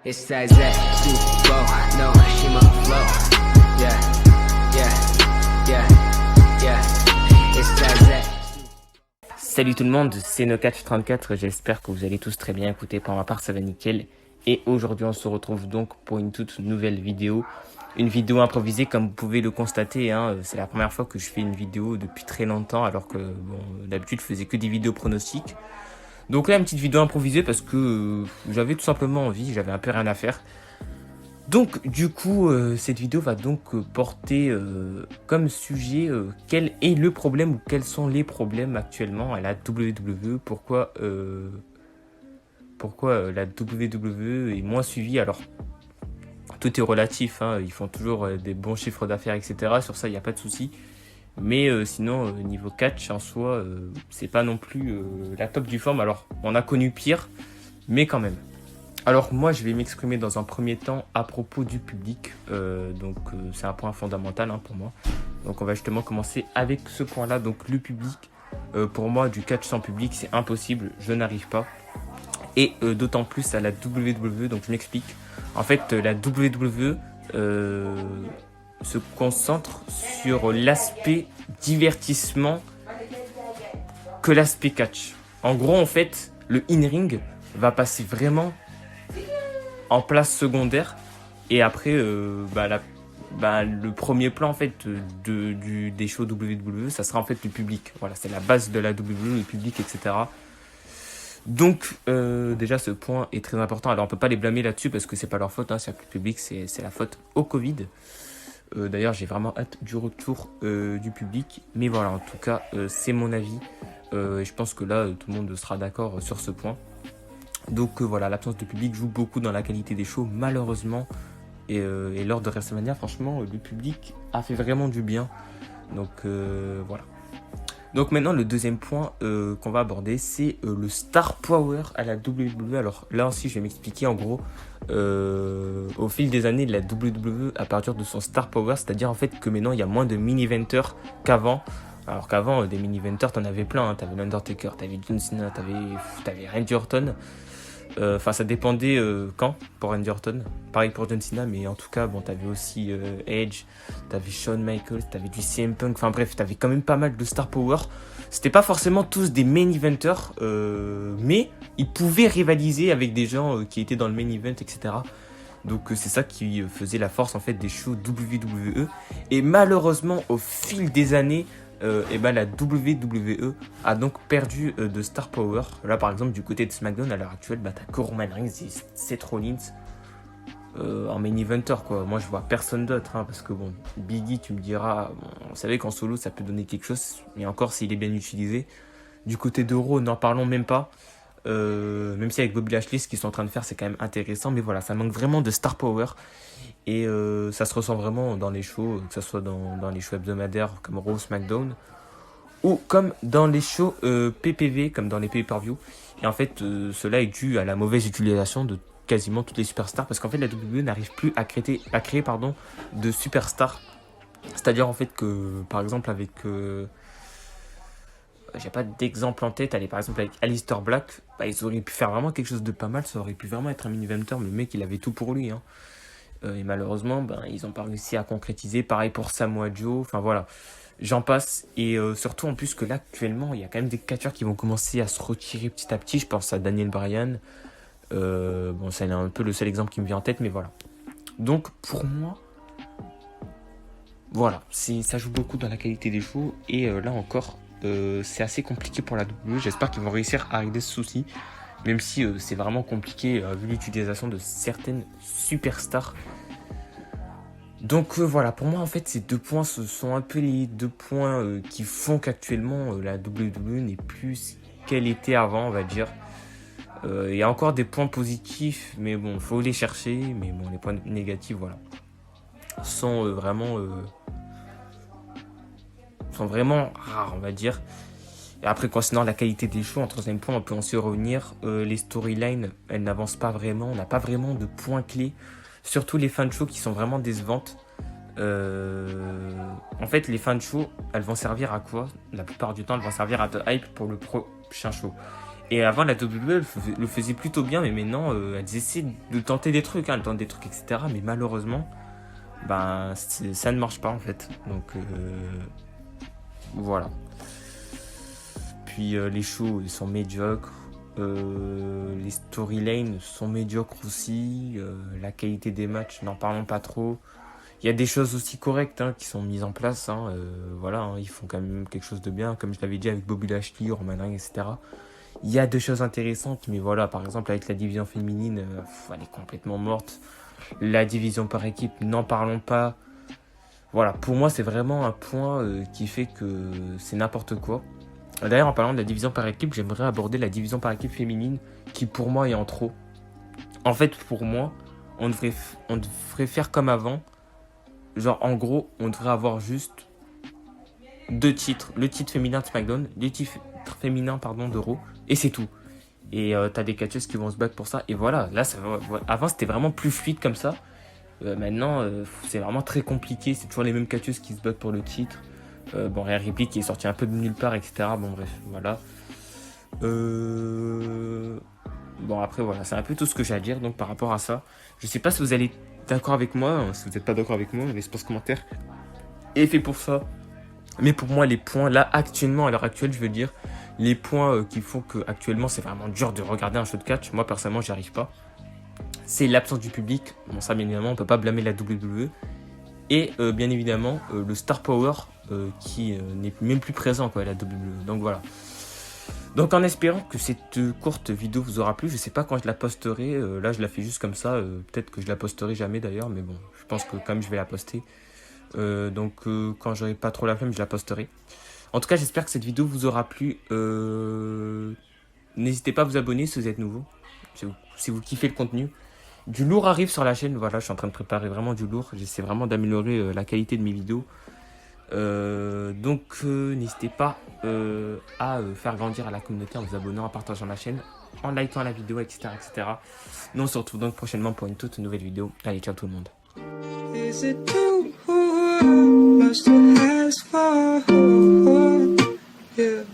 It's that Super no Shima flow. Yeah, yeah, yeah, yeah. It's that. Salut tout le monde, c'est NoCatch34, j'espère que vous allez tous très bien. Écoutez, pour ma part ça va nickel. Et aujourd'hui on se retrouve donc pour une toute nouvelle vidéo. Une vidéo improvisée comme vous pouvez le constater, hein. C'est la première fois que je fais une vidéo depuis très longtemps, alors que bon, d'habitude je faisais que des vidéos pronostiques. Donc là une petite vidéo improvisée parce que j'avais tout simplement envie, j'avais un peu rien à faire. Donc du coup cette vidéo va donc porter comme sujet quel est le problème ou quels sont les problèmes actuellement à la WWE, pourquoi la WWE est moins suivie. Alors tout est relatif, hein, ils font toujours des bons chiffres d'affaires, etc. Sur ça il n'y a pas de souci. Mais sinon niveau catch en soi c'est pas non plus la top du forme. Alors on a connu pire, mais quand même. Alors moi je vais m'exprimer dans un premier temps à propos du public, c'est un point fondamental pour moi. Donc on va justement commencer avec ce point là, donc le public. Pour moi du catch sans public c'est impossible, je n'arrive pas. Et d'autant plus à la WWE, donc je m'explique. En fait la WWE se concentre sur l'aspect divertissement que l'aspect catch. En gros en fait le in-ring va passer vraiment en place secondaire, et après le premier plan en fait des shows WWE ça sera en fait le public. Voilà, c'est la base de la WWE, le public, etc. Donc déjà ce point est très important. Alors on peut pas les blâmer là-dessus parce que c'est pas leur faute, hein, c'est le public, c'est la faute au Covid. D'ailleurs j'ai vraiment hâte du retour du public, mais voilà, en tout cas c'est mon avis, et je pense que là tout le monde sera d'accord sur ce point. Donc voilà, l'absence de public joue beaucoup dans la qualité des shows, malheureusement. Et lors de WrestleMania, franchement, le public a fait vraiment du bien. Donc voilà. Donc maintenant, le deuxième point qu'on va aborder, c'est le Star Power à la WWE. Alors là aussi, je vais m'expliquer en gros. Au fil des années, la WWE a perdu de son Star Power, c'est-à-dire en fait que maintenant, il y a moins de mini-eventers qu'avant. Alors qu'avant, des mini-eventers, t'en avais plein. T'avais l'Undertaker, t'avais John Cena, t'avais Randy Orton. Enfin, ça dépendait quand pour Randy Orton. Pareil pour John Cena, mais en tout cas, bon, t'avais aussi Edge, t'avais Shawn Michaels, t'avais du CM Punk. Enfin bref, t'avais quand même pas mal de Star Power. C'était pas forcément tous des main eventers, mais ils pouvaient rivaliser avec des gens qui étaient dans le main event, etc. Donc c'est ça qui faisait la force en fait des shows WWE. Et malheureusement, au fil des années, la WWE a donc perdu de Star Power. Là par exemple du côté de SmackDown à l'heure actuelle, t'as que Roman Reigns et Seth Rollins en main eventer quoi. Moi je vois personne d'autre, parce que bon, Biggie tu me diras, bon, on savait qu'en solo ça peut donner quelque chose, mais encore s'il est bien utilisé. Du côté de Raw, n'en parlons même pas. Même si avec Bobby Lashley ce qu'ils sont en train de faire c'est quand même intéressant, mais voilà, ça manque vraiment de Star Power. Et ça se ressent vraiment dans les shows, que ce soit dans les shows hebdomadaires comme Raw, SmackDown, ou comme dans les shows PPV, comme dans les pay-per-view. Et en fait, cela est dû à la mauvaise utilisation de quasiment toutes les superstars, parce qu'en fait, la WWE n'arrive plus à créer de superstars. C'est-à-dire en fait que, par exemple, avec... j'ai pas d'exemple en tête, allez, par exemple avec Aleister Black, ils auraient pu faire vraiment quelque chose de pas mal, ça aurait pu vraiment être un mini-eventer, mais le mec il avait tout pour lui, et malheureusement, ils n'ont pas réussi à concrétiser. Pareil pour Samoa Joe. Enfin voilà, j'en passe. Et surtout en plus que là, actuellement, il y a quand même des catcheurs qui vont commencer à se retirer petit à petit. Je pense à Daniel Bryan. C'est un peu le seul exemple qui me vient en tête, mais voilà. Donc pour moi, voilà, ça joue beaucoup dans la qualité des shows. Et là encore, c'est assez compliqué pour la WWE. J'espère qu'ils vont réussir à régler ce souci. Même si c'est vraiment compliqué vu l'utilisation de certaines superstars. Donc voilà, pour moi en fait ces deux points, ce sont un peu les deux points qui font qu'actuellement la WWE n'est plus ce qu'elle était avant, on va dire. Il y a encore des points positifs, mais bon, faut les chercher. Mais bon, les points négatifs, voilà, sont vraiment rares, on va dire. Et après, concernant la qualité des shows, en troisième point, on peut aussi revenir. Les storylines, elles n'avancent pas vraiment. On n'a pas vraiment de points clés. Surtout les fins de show qui sont vraiment décevantes. En fait, les fins de show, elles vont servir à quoi? La plupart du temps, elles vont servir à te hype pour le prochain show. Et avant, la WWE le faisait plutôt bien, mais maintenant, elles essaient de tenter des trucs, hein, elles tentent des trucs, etc. Mais malheureusement, ben, ça ne marche pas en fait. Donc, voilà. Puis les shows, ils sont médiocres. Les storylines sont médiocres aussi. La qualité des matchs, n'en parlons pas trop. Il y a des choses aussi correctes hein, qui sont mises en place. Hein, voilà, hein, ils font quand même quelque chose de bien, comme je l'avais dit avec Bobby Lashley, Roman Reigns, etc. Il y a des choses intéressantes, mais voilà, par exemple avec la division féminine, elle est complètement morte. La division par équipe, n'en parlons pas. Voilà, pour moi, c'est vraiment un point qui fait que c'est n'importe quoi. D'ailleurs, en parlant de la division par équipe, j'aimerais aborder la division par équipe féminine, qui pour moi est en trop. En fait, pour moi, on devrait faire comme avant. Genre, en gros, on devrait avoir juste 2 titres. Le titre féminin de SmackDown, le titre féminin de Raw, et c'est tout. Et t'as des catcheuses qui vont se battre pour ça. Et voilà, là, avant, c'était vraiment plus fluide comme ça. Maintenant, c'est vraiment très compliqué. C'est toujours les mêmes catcheuses qui se battent pour le titre. Bon, Rhea Ripley qui est sorti un peu de nulle part, etc. Bon, bref, voilà. Bon, après, voilà, c'est un peu tout ce que j'ai à dire donc par rapport à ça. Je sais pas si vous allez être d'accord avec moi. Hein, si vous n'êtes pas d'accord avec moi, l'espace commentaire est fait pour ça. Mais pour moi, les points, là, actuellement, à l'heure actuelle, je veux dire, les points qui font que actuellement c'est vraiment dur de regarder un show de catch, moi, personnellement, j'y arrive pas. C'est l'absence du public. Bon, ça, bien évidemment, on peut pas blâmer la WWE. Et bien évidemment, le Star Power qui n'est même plus présent, quoi, à la WWE. Donc voilà. Donc en espérant que cette courte vidéo vous aura plu, je sais pas quand je la posterai, là je la fais juste comme ça, peut-être que je la posterai jamais d'ailleurs, mais bon, je pense que quand même je vais la poster. Donc quand j'aurai pas trop la flemme, je la posterai. En tout cas, j'espère que cette vidéo vous aura plu. N'hésitez pas à vous abonner si vous êtes nouveau, si vous kiffez le contenu. Du lourd arrive sur la chaîne, voilà, je suis en train de préparer vraiment du lourd. J'essaie vraiment d'améliorer la qualité de mes vidéos. Donc n'hésitez pas à faire grandir à la communauté en vous abonnant, en partageant la chaîne, en likant la vidéo, etc. etc. Nous on se retrouve donc prochainement pour une toute nouvelle vidéo. Allez, ciao tout le monde. Is it too much to ask for? Yeah.